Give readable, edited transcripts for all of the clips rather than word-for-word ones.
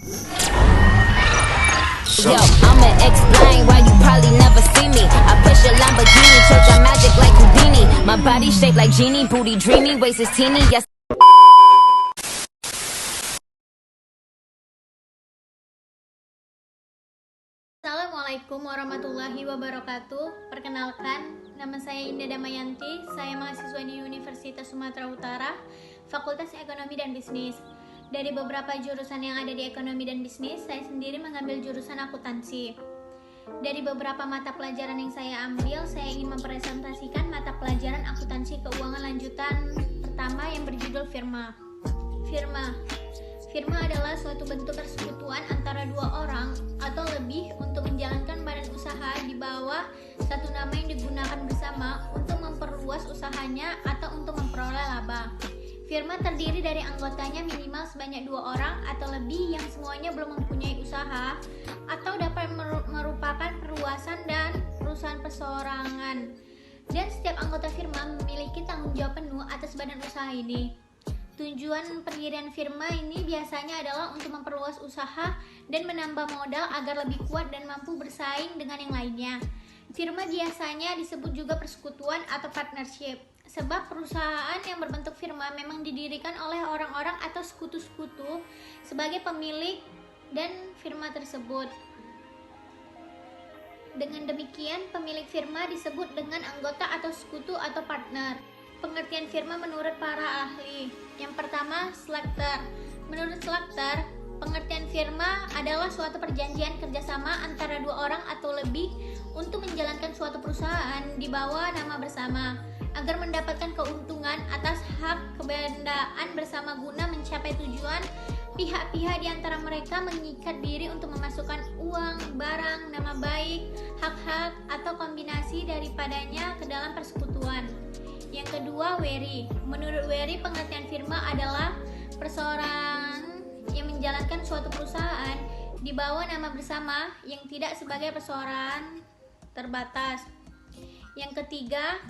Yo, I'ma explain why you probably never see me. I push a Lamborghini, church I magic like Houdini. My body shaped like genie, booty dreamy, waist is teeny. Yes. Assalamualaikum warahmatullahi wabarakatuh. Perkenalkan, nama saya Indah Damayanti. Saya mahasiswa di Universitas Sumatera Utara, Fakultas Ekonomi dan Bisnis. Dari beberapa jurusan yang ada di ekonomi dan bisnis, saya sendiri mengambil jurusan akuntansi. Dari beberapa mata pelajaran yang saya ambil, saya ingin mempresentasikan mata pelajaran akuntansi keuangan lanjutan pertama yang berjudul firma. Firma adalah suatu bentuk persekutuan antara dua orang atau lebih untuk menjalankan badan usaha di bawah satu nama yang digunakan bersama untuk memperluas usahanya atau untuk memperoleh laba. Firma terdiri dari anggotanya minimal sebanyak 2 orang atau lebih yang semuanya belum mempunyai usaha atau dapat merupakan perluasan dan perusahaan perseorangan. Dan setiap anggota firma memiliki tanggung jawab penuh atas badan usaha ini. Tujuan pendirian firma ini biasanya adalah untuk memperluas usaha dan menambah modal agar lebih kuat dan mampu bersaing dengan yang lainnya. Firma biasanya disebut juga persekutuan atau partnership, sebab perusahaan yang berbentuk firma memang didirikan oleh orang-orang atau sekutu-sekutu sebagai pemilik dan firma tersebut. Dengan demikian, pemilik firma disebut dengan anggota atau sekutu atau partner. Pengertian firma menurut para ahli. Yang pertama, Slagter. Menurut Slagter, pengertian firma adalah suatu perjanjian kerjasama antara 2 orang atau lebih untuk menjalankan suatu perusahaan di bawah nama bersama agar mendapatkan keuntungan atas hak kebendaan bersama guna mencapai tujuan. Pihak-pihak di antara mereka mengikat diri untuk memasukkan uang, barang, nama baik, hak-hak, atau kombinasi daripadanya ke dalam persekutuan. Yang kedua, Weri. Menurut Weri, pengertian firma adalah perseorangan yang menjalankan suatu perusahaan di bawah nama bersama yang tidak sebagai perseorangan terbatas. Yang ketiga,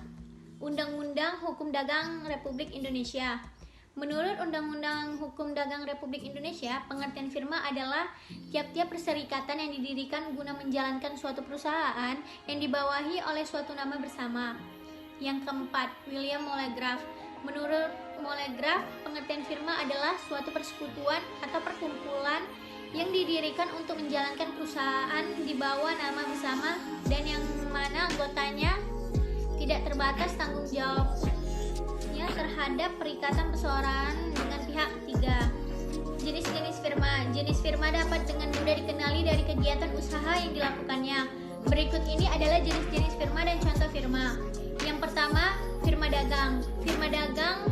Undang-Undang Hukum Dagang Republik Indonesia. Menurut Undang-Undang Hukum Dagang Republik Indonesia, pengertian firma adalah tiap-tiap perserikatan yang didirikan guna menjalankan suatu perusahaan yang dibawahi oleh suatu nama bersama. Yang keempat, William Molegraf. Menurut Molegraf, pengertian firma adalah suatu persekutuan atau perkumpulan yang didirikan untuk menjalankan perusahaan di bawah nama bersama dan yang mana anggotanya tidak terbatas tanggung jawabnya terhadap perikatan perseorangan dengan pihak ketiga. Jenis-jenis firma. Jenis firma dapat dengan mudah dikenali dari kegiatan usaha yang dilakukannya. Berikut ini adalah jenis-jenis firma dan contoh firma. Yang pertama, firma dagang. Firma dagang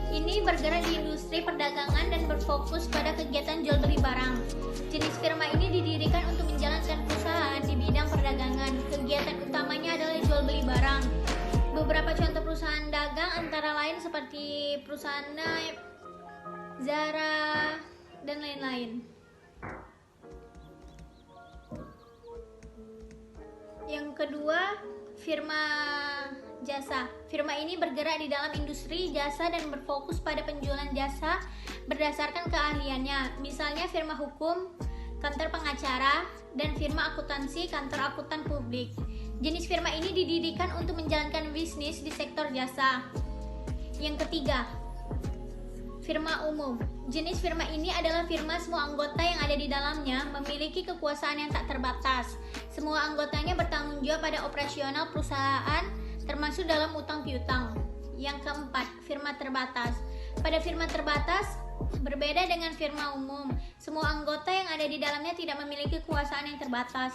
ini bergerak di industri perdagangan dan berfokus pada kegiatan jual beli barang. Jenis firma ini didirikan untuk menjalankan perusahaan di bidang perdagangan. Kegiatan utamanya adalah jual beli barang. Beberapa contoh perusahaan dagang antara lain seperti perusahaan Nike, Zara, dan lain-lain. Yang kedua, firma jasa. Firma ini bergerak di dalam industri jasa dan berfokus pada penjualan jasa berdasarkan keahliannya. Misalnya firma hukum, kantor pengacara, dan firma akuntansi, kantor akuntan publik. Jenis firma ini didirikan untuk menjalankan bisnis di sektor jasa. Yang ketiga, firma umum. Jenis firma ini adalah firma semua anggota yang ada di dalamnya memiliki kekuasaan yang tak terbatas. Semua anggotanya bertanggung jawab pada operasional perusahaan, termasuk dalam utang piutang. Yang keempat, firma terbatas. Pada firma terbatas, berbeda dengan firma umum, semua anggota yang ada di dalamnya tidak memiliki kekuasaan yang terbatas.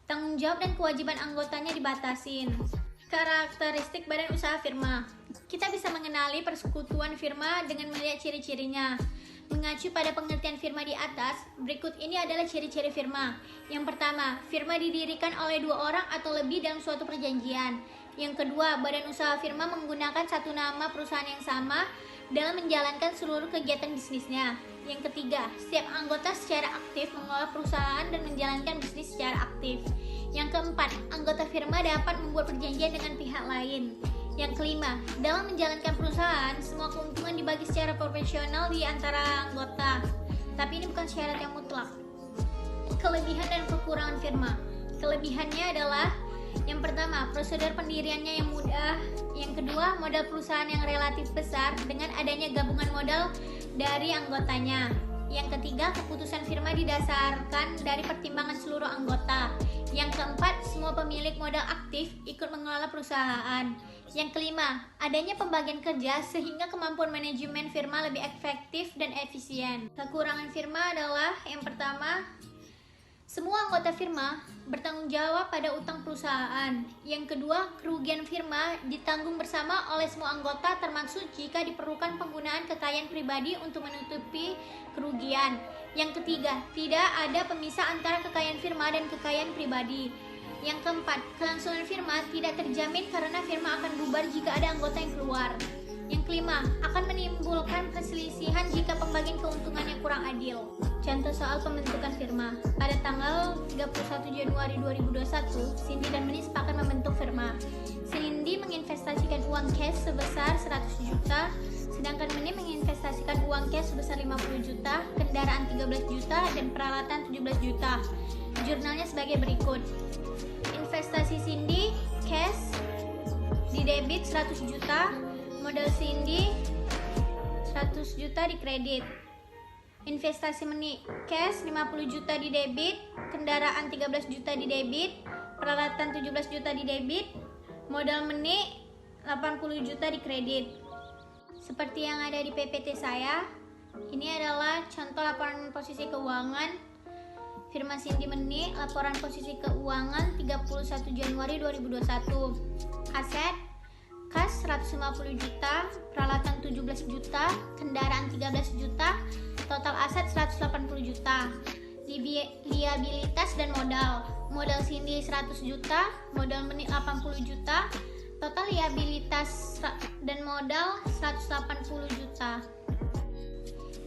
Tanggung jawab dan kewajiban anggotanya dibatasin. Karakteristik badan usaha firma. Kita bisa mengenali persekutuan firma dengan melihat ciri-cirinya. Mengacu pada pengertian firma di atas, berikut ini adalah ciri-ciri firma. Yang pertama, firma didirikan oleh 2 orang atau lebih dalam suatu perjanjian. Yang kedua, badan usaha firma menggunakan satu nama perusahaan yang sama dalam menjalankan seluruh kegiatan bisnisnya. Yang ketiga, setiap anggota secara aktif mengelola perusahaan dan menjalankan bisnis secara aktif. Yang keempat, anggota firma dapat membuat perjanjian dengan pihak lain. Yang kelima, dalam menjalankan perusahaan, semua keuntungan dibagi secara proporsional di antara anggota. Tapi ini bukan syarat yang mutlak. Kelebihan dan kekurangan firma. Kelebihannya adalah yang pertama, prosedur pendiriannya yang mudah. Yang kedua, modal perusahaan yang relatif besar dengan adanya gabungan modal dari anggotanya. Yang ketiga, keputusan firma didasarkan dari pertimbangan seluruh anggota. Yang keempat, semua pemilik modal aktif ikut mengelola perusahaan. Yang kelima, adanya pembagian kerja sehingga kemampuan manajemen firma lebih efektif dan efisien. Kekurangan firma adalah yang pertama, semua anggota firma bertanggung jawab pada utang perusahaan. Yang kedua, kerugian firma ditanggung bersama oleh semua anggota termasuk jika diperlukan penggunaan kekayaan pribadi untuk menutupi kerugian. Yang ketiga, tidak ada pemisah antara kekayaan firma dan kekayaan pribadi. Yang keempat, kelangsungan firma tidak terjamin karena firma akan bubar jika ada anggota yang keluar. Yang kelima, akan menimbulkan perselisihan jika pembagian keuntungan yang kurang adil. Contoh soal pembentukan firma. Pada tanggal 31 Januari 2021, Cindy dan Meni sepakat membentuk firma. Cindy menginvestasikan uang cash sebesar 100 juta, sedangkan Meni menginvestasikan uang cash sebesar 50 juta, kendaraan 13 juta, dan peralatan 17 juta. Jurnalnya sebagai berikut. Investasi Cindy, cash, di debit 100 juta, modal Cindy 100 juta di kredit. Investasi Meni, cash 50 juta di debit, kendaraan 13 juta di debit, peralatan 17 juta di debit, modal Meni 80 juta di kredit. Seperti yang ada di PPT saya, ini adalah contoh laporan posisi keuangan firma Cindy Meni, laporan posisi keuangan 31 Januari 2021. Aset kas 150 juta, peralatan 17 juta, kendaraan 13 juta, total aset 180 juta. Liabilitas dan modal. Modal Cindy 100 juta, modal Meni 80 juta, total liabilitas dan modal 180 juta.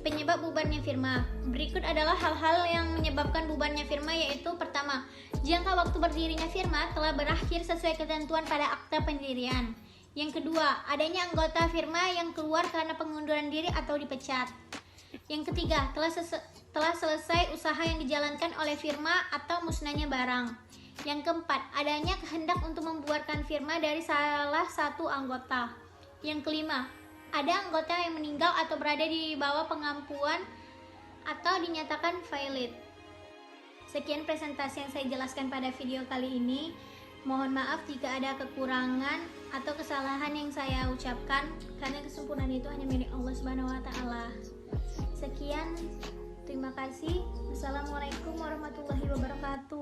Penyebab bubarnya firma. Berikut adalah hal-hal yang menyebabkan bubarnya firma, yaitu pertama, jangka waktu berdirinya firma telah berakhir sesuai ketentuan pada akta pendirian. Yang kedua, adanya anggota firma yang keluar karena pengunduran diri atau dipecat. Yang ketiga, telah selesai usaha yang dijalankan oleh firma atau musnahnya barang. Yang keempat, adanya kehendak untuk membubarkan firma dari salah satu anggota. Yang kelima, ada anggota yang meninggal atau berada di bawah pengampuan atau dinyatakan valid. Sekian presentasi yang saya jelaskan pada video kali ini. Mohon maaf jika ada kekurangan atau kesalahan yang saya ucapkan, karena kesempurnaan itu hanya milik Allah Subhanahu wa Ta'ala. Sekian, terima kasih. Wassalamualaikum warahmatullahi wabarakatuh.